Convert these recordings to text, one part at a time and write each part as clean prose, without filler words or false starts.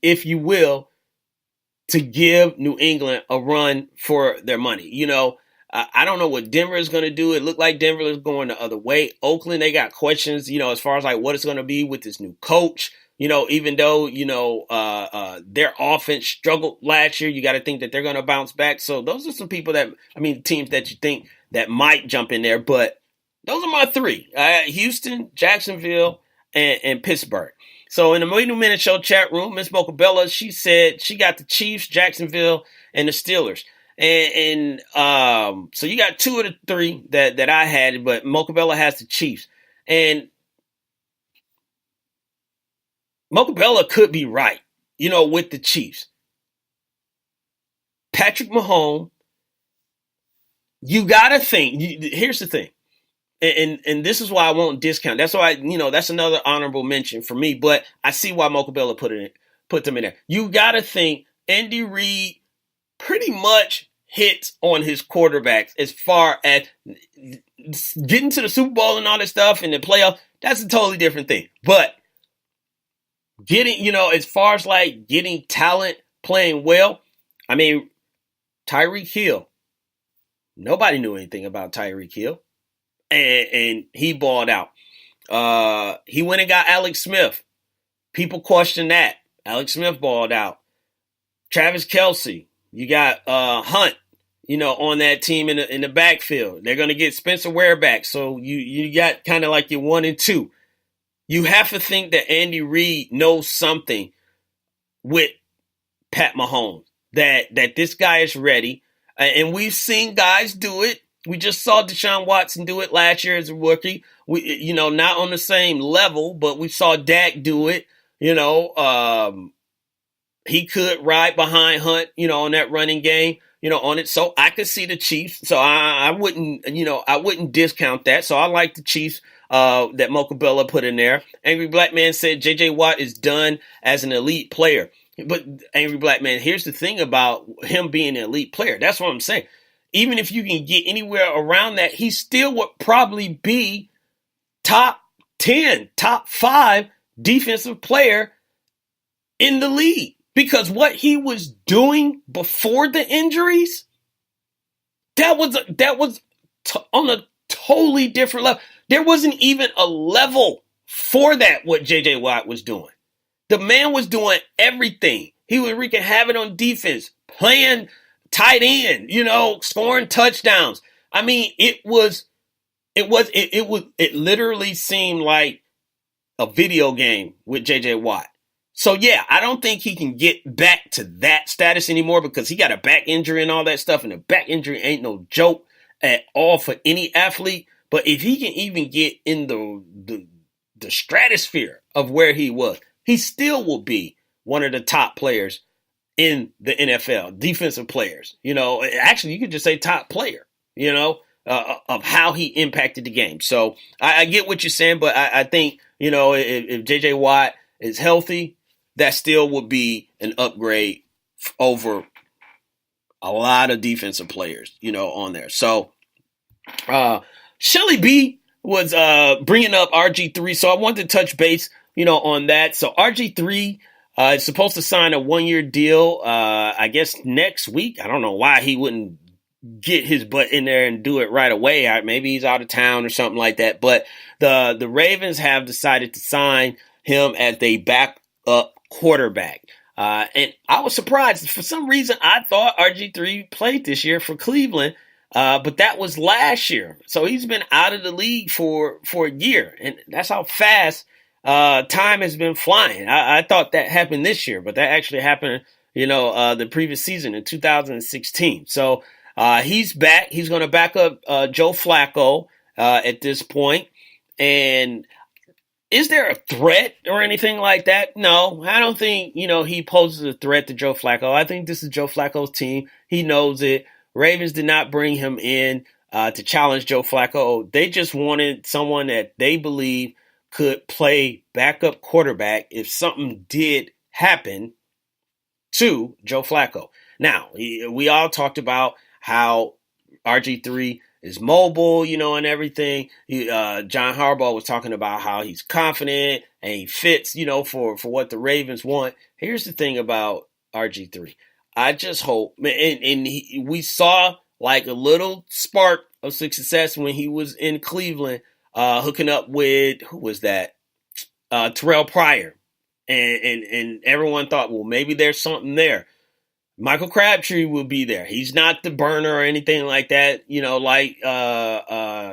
if you will, to give New England a run for their money. I don't know what Denver is going to do. It looked like Denver is going the other way. Oakland, they got questions, as far as like what it's going to be with this new coach. Even though, their offense struggled last year, you got to think that they're going to bounce back. So those are some people teams that you think that might jump in there. But those are my three: Houston, Jacksonville, and Pittsburgh. So in the Movie Minute Show chat room, Miss Mocha Bella, she said she got the Chiefs, Jacksonville, and the Steelers. And so you got two of the three that I had, but Mocha Bella has the Chiefs. And Mocha Bella could be right, with the Chiefs. Patrick Mahomes, you got to think. Here's the thing. And this is why I won't discount. That's why, that's another honorable mention for me. But I see why Mocha Bella put them in there. You got to think Andy Reid pretty much hits on his quarterbacks as far as getting to the Super Bowl and all that stuff and the playoff. That's a totally different thing. But getting, as far as like getting talent playing well, I mean, Tyreek Hill. Nobody knew anything about Tyreek Hill. And he balled out. He went and got Alex Smith. People question that. Alex Smith balled out. Travis Kelce. You got Hunt, on that team in the backfield. They're going to get Spencer Ware back. So you got kind of like your 1 and 2. You have to think that Andy Reid knows something with Pat Mahomes. That this guy is ready. And we've seen guys do it. We just saw Deshaun Watson do it last year as a rookie. We, not on the same level, but we saw Dak do it. He could ride behind Hunt, on that running game, on it. So I could see the Chiefs. So I wouldn't discount that. So I like the Chiefs that Mocha Bella put in there. Angry Black Man said J.J. Watt is done as an elite player. But Angry Black Man, here's the thing about him being an elite player. That's what I'm saying. Even if you can get anywhere around that, he still would probably be top 10, top 5 defensive player in the league. Because what he was doing before the injuries, that was on a totally different level. There wasn't even a level for that, what J.J. Watt was doing. The man was doing everything. He was wreaking havoc on defense, playing tight end, scoring touchdowns. I mean, it literally seemed like a video game with J.J. Watt. So yeah, I don't think he can get back to that status anymore because he got a back injury and all that stuff, and a back injury ain't no joke at all for any athlete. But if he can even get in the stratosphere of where he was, he still will be one of the top players in the NFL, defensive players. Actually, you could just say top player, of how he impacted the game. So I get what you're saying, but I think, if J.J. Watt is healthy, that still would be an upgrade over a lot of defensive players, on there. So Shelly B was bringing up RG3, so I wanted to touch base, on that. So RG3 is supposed to sign a 1-year deal, I guess next week. I don't know why he wouldn't get his butt in there and do it right away. Maybe he's out of town or something like that. But the Ravens have decided to sign him as a backup quarterback. And I was surprised. For some reason, I thought RG3 played this year for Cleveland, but that was last year. So he's been out of the league for a year. And that's how fast time has been flying. I thought that happened this year, but that actually happened, the previous season in 2016. So he's back. He's going to back up Joe Flacco at this point. And is there a threat or anything like that? No, I don't think, he poses a threat to Joe Flacco. I think this is Joe Flacco's team. He knows it. Ravens did not bring him in to challenge Joe Flacco. They just wanted someone that they believe could play backup quarterback if something did happen to Joe Flacco. Now, we all talked about how RG3 is mobile, and everything. John Harbaugh was talking about how he's confident and he fits, for what the Ravens want. Here's the thing about RG3. I just hope, and we saw like a little spark of success when he was in Cleveland, hooking up with, who was that? Terrell Pryor. And everyone thought, well, maybe there's something there. Michael Crabtree will be there. He's not the burner or anything like that, like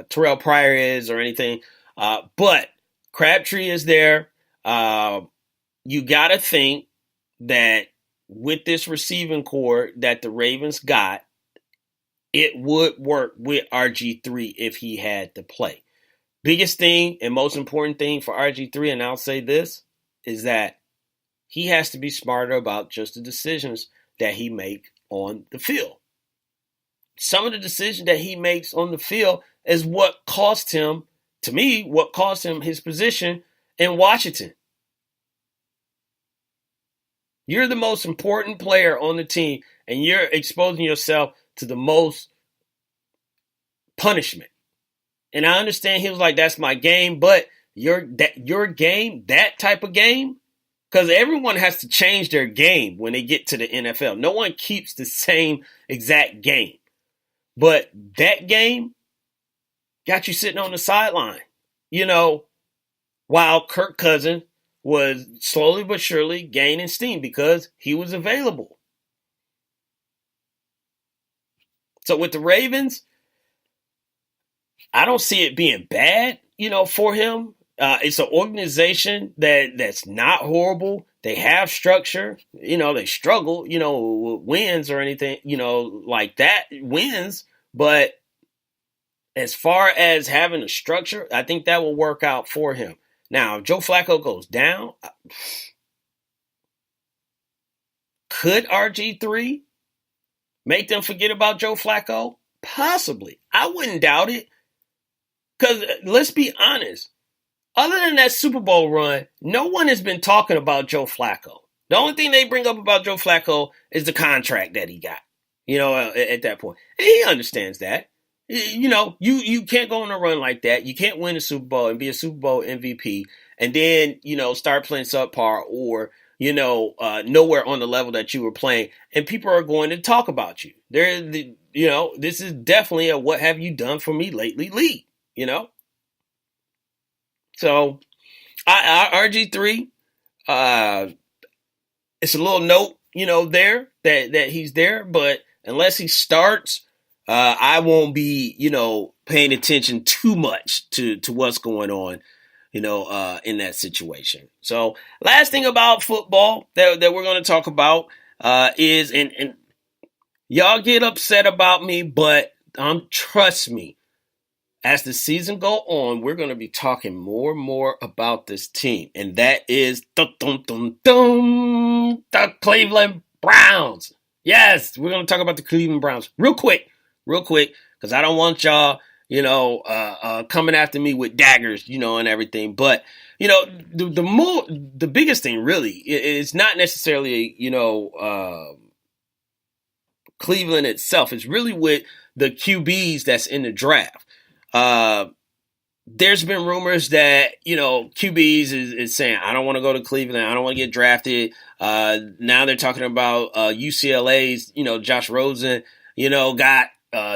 Terrell Pryor is or anything. But Crabtree is there. You got to think that with this receiving core that the Ravens got, it would work with RG3 if he had to play. Biggest thing and most important thing for RG3, and I'll say this, is that he has to be smarter about just the decisions that he make on the field. Some of the decisions that he makes on the field is what cost him, to me, what cost him his position in Washington. You're the most important player on the team, and you're exposing yourself to the most punishment. And I understand he was like, that's my game, but your game, that type of game, because everyone has to change their game when they get to the NFL. No one keeps the same exact game. But that game got you sitting on the sideline, while Kirk Cousins was slowly but surely gaining steam because he was available. So with the Ravens, I don't see it being bad, for him. It's an organization that's not horrible. They have structure. They struggle, with wins or anything, like that, wins. But as far as having a structure, I think that will work out for him. Now, if Joe Flacco goes down, could RG3 make them forget about Joe Flacco? Possibly. I wouldn't doubt it. Because let's be honest, other than that Super Bowl run, no one has been talking about Joe Flacco. The only thing they bring up about Joe Flacco is the contract that he got, at that point. And he understands that. You can't go on a run like that. You can't win a Super Bowl and be a Super Bowl MVP and then, start playing subpar or, nowhere on the level that you were playing. And people are going to talk about you. This is definitely a what have you done for me lately league. So RG3, it's a little note, there that he's there, but unless he starts, I won't be, paying attention too much to what's going on, in that situation. So last thing about football that we're going to talk about is, and y'all get upset about me, but trust me, as the season go on, we're going to be talking more and more about this team, and that is the Cleveland Browns. Yes, we're going to talk about the Cleveland Browns real quick, because I don't want y'all, coming after me with daggers, and everything. But the biggest thing really is not necessarily, Cleveland itself. It's really with the QBs that's in the draft. There's been rumors that, QBs is saying, I don't want to go to Cleveland. I don't want to get drafted. Now they're talking about UCLA's, Josh Rosen, got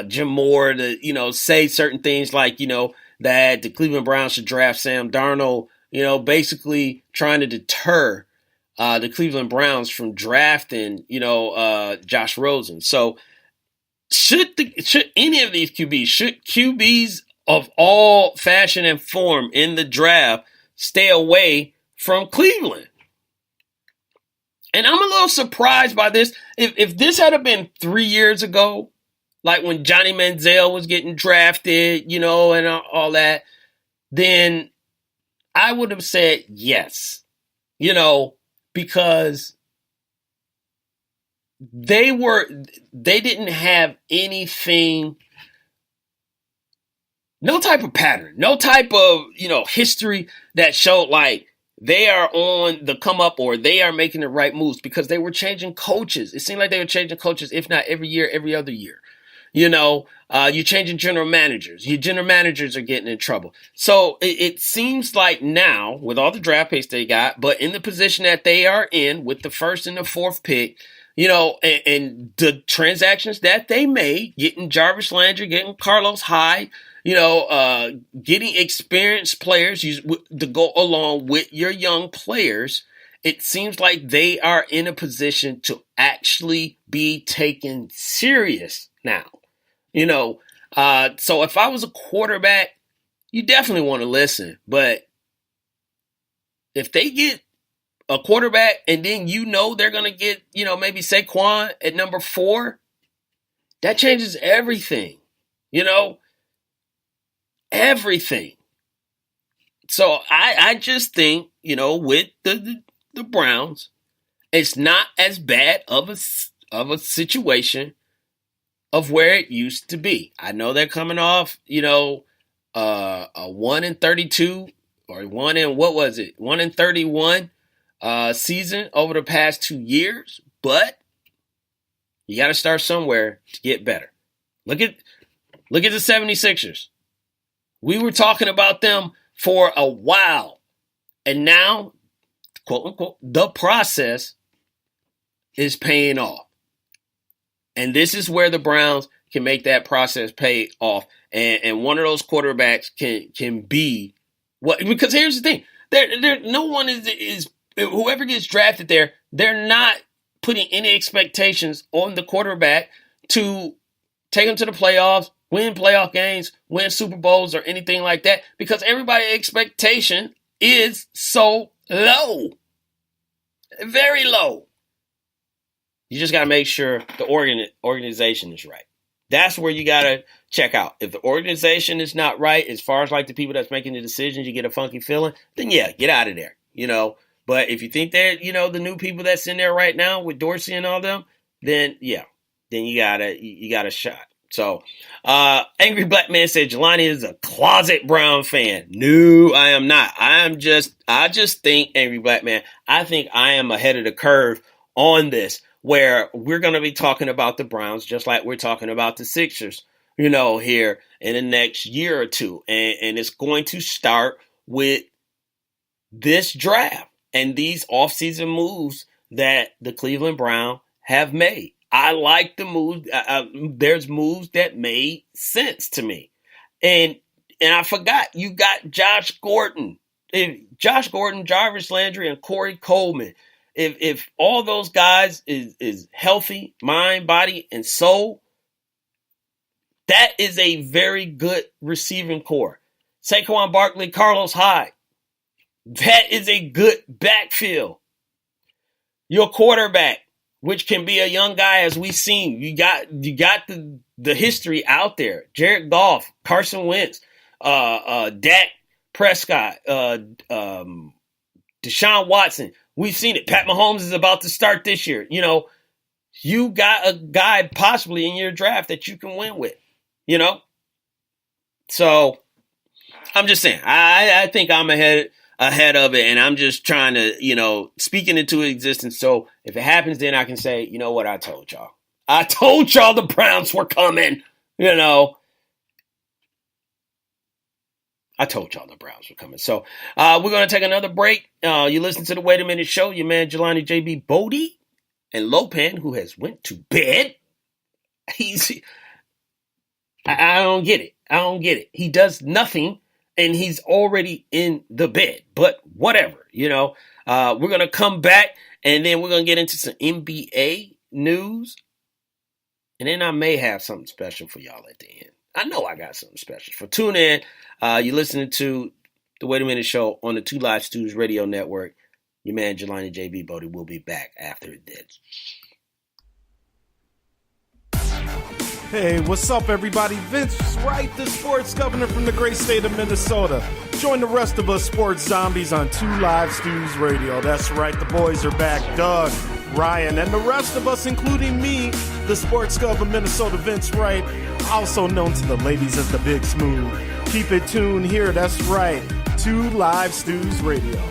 Jim Moore to, say certain things like, that the Cleveland Browns should draft Sam Darnold, basically trying to deter the Cleveland Browns from drafting, Josh Rosen. So should any of these QBs, should QBs of all fashion and form in the draft stay away from Cleveland? And I'm a little surprised by this. If this had been 3 years ago, like when Johnny Manziel was getting drafted, and all that, then I would have said yes, because they didn't have anything, no type of pattern, no type of, history that showed like they are on the come up or they are making the right moves, because they were changing coaches. It seemed like they were changing coaches, if not every year, every other year, You're changing general managers. Your general managers are getting in trouble. So it seems like now, with all the draft picks they got, but in the position that they are in with the first and the fourth pick, and the transactions that they made, getting Jarvis Landry, getting Carlos Hyde, getting experienced players to go along with your young players, it seems like they are in a position to actually be taken serious now. So if I was a quarterback, you definitely want to listen. But if they get a quarterback and then they're going to get, maybe Saquon at number 4, that changes everything. Everything. So I just think, with the Browns, it's not as bad of a situation of where it used to be. I know they're coming off, a 1-32 or 1-31 season over the past 2 years, but you got to start somewhere to get better. Look at the 76ers. We were talking about them for a while, and now, quote unquote, the process is paying off. And this is where the Browns can make that process pay off. And one of those quarterbacks can be what, because here's the thing. There no one is whoever gets drafted there, they're not putting any expectations on the quarterback to take them to the playoffs, win playoff games, win Super Bowls or anything like that, because everybody's expectation is so low. Very low. You just got to make sure the organization is right. That's where you got to check out. If the organization is not right, as far as like the people that's making the decisions, you get a funky feeling, then yeah, get out of there, But if you think that, the new people that's in there right now with Dorsey and all them, then yeah, then you got a shot. So, Angry Black Man said Jelani is a closet Brown fan. No, I am not. I just think, Angry Black Man, I think I am ahead of the curve on this, where we're going to be talking about the Browns just like we're talking about the Sixers, here in the next year or two. And it's going to start with this draft and these offseason moves that the Cleveland Browns have made. I like the moves. There's moves that made sense to me. And I forgot, you got Josh Gordon, Jarvis Landry, and Corey Coleman. If all those guys is healthy, mind, body, and soul, that is a very good receiving core. Saquon Barkley, Carlos Hyde, that is a good backfield. Your quarterback, which can be a young guy, as we've seen, you got the history out there. Jared Goff, Carson Wentz, Dak Prescott, Deshaun Watson. We've seen it. Pat Mahomes is about to start this year. You got a guy possibly in your draft that you can win with, So I'm just saying, I think I'm ahead of it, and I'm just trying to, speaking into existence. So if it happens, then I can say, you know what, I told y'all. I told y'all the Browns were coming, I told y'all the Browns were coming. So we're going to take another break. You listen to the Wait a Minute Show. Your man Jelani JB Bodie and Lopan, who has went to bed. I don't get it. He does nothing, and he's already in the bed. But whatever, we're going to come back, and then we're going to get into some NBA news. And then I may have something special for y'all at the end. I know I got something special. For tune in. You're listening to the Wait a Minute Show on the 2 Live Stews Radio Network. Your man Jelani JB Bodie will be back after this. Hey, what's up, everybody? Vince Wright, the sports governor from the great state of Minnesota. Join the rest of us sports zombies on 2 Live Stews Radio. That's right, the boys are back. Doug, Ryan, and the rest of us, including me, the sports gov of Minnesota, Vince Wright, also known to the ladies as the Big Smooth. Keep it tuned here, that's right, 2 Live Stews Radio.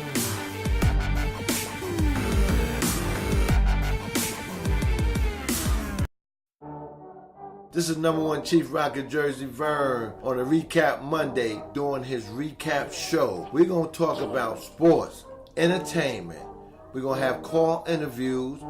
This is number one Chief Rocker Jersey Vern on a Recap Monday doing his recap show. We're going to talk about sports, entertainment. We're going to have call interviews